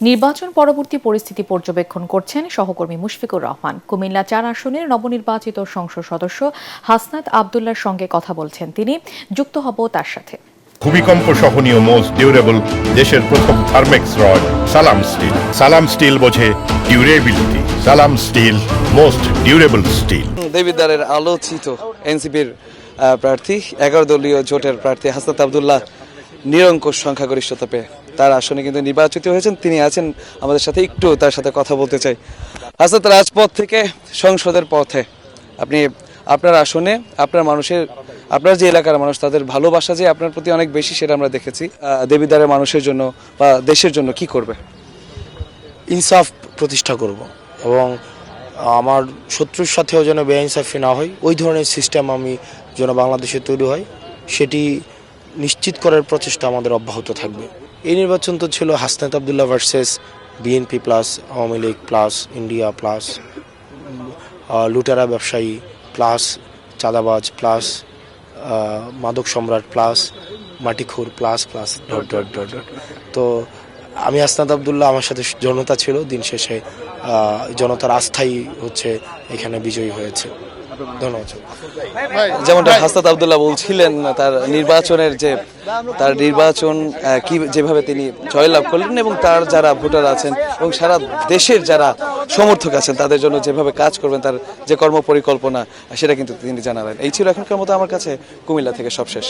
নির্বাচন পরবর্তী পরিস্থিতি পর্যবেক্ষণ করছেন সহকর্মী মুশফিকুর রহমান। কুমিল্লা ৪ আসনের নবনির্বাচিত সংসদ সদস্য হাসনাত আবদুল্লাহর সঙ্গে কথা বলছেন তিনি। যুক্ত হব তার সাথে। ভূমিকম্প সহনীয় মোস্ট ডিউরেবল দেশের প্রথম থার্মেক্স রড সালাম স্টিল। সালাম স্টিল বোঝে ডিউরেবিলিটি। সালাম স্টিল মোস্ট ডিউরেবল স্টিল। দেবিদ্বারের আলোচিত এনসিপির প্রার্থী 11 দলীয় জোটের প্রার্থী হাসনাত আবদুল্লাহ নিরঙ্কুশ সংখ্যাগরিষ্ঠতা পেয়ে তার আসনে কিন্তু নির্বাচিত হয়েছেন। তিনি আছেন আমাদের সাথে, একটু তার সাথে কথা বলতে চাই। হাসনাত, রাজপথ থেকে সংসদের পথে আপনি আপনার আসনে আপনার যে এলাকার মানুষ তাদের ভালোবাসা যে আপনার প্রতি অনেক বেশি, সেটা আমরা দেখেছি। দেবিদ্বারের মানুষের জন্য বা দেশের জন্য কি করবে? ইনসাফ প্রতিষ্ঠা করব এবং আমার শত্রুর সাথেও যেন বেআইনসাফি না হয়, ওই ধরনের সিস্টেম আমি যেন বাংলাদেশে তৈরি হয়, সেটি নিশ্চিত করার প্রচেষ্টা আমাদের অব্যাহত থাকবে। এই নির্বাচন তো ছিল Hasnat Abdullah versus BNP plus Awami League plus India plus লুটেরা ব্যবসায়ী প্লাস চাঁদাবাজ প্লাস মাদক সম্রাট প্লাস মাটিখোর plus plus dot dot dot dot. তো আমি হাসনাত আবদুল্লাহ, আমার সাথে জনতা ছিল, দিন শেষে জনতার আস্থাই হচ্ছে এখানে বিজয়ী হয়েছে। ধন্যবাদ। যেমনটা হাসনাত আবদুল্লাহ বলছিলেন, তার নির্বাচন কি যেভাবে তিনি জয়লাভ করলেন এবং তার যারা ভোটার আছেন এবং সারা দেশের যারা সমর্থক আছেন তাদের জন্য যেভাবে কাজ করবেন, তার যে কর্মপরিকল্পনা, সেটা কিন্তু তিনি জানালেন। এই ছিল এখনকার মতো আমার কাছে কুমিল্লা থেকে সবশেষ।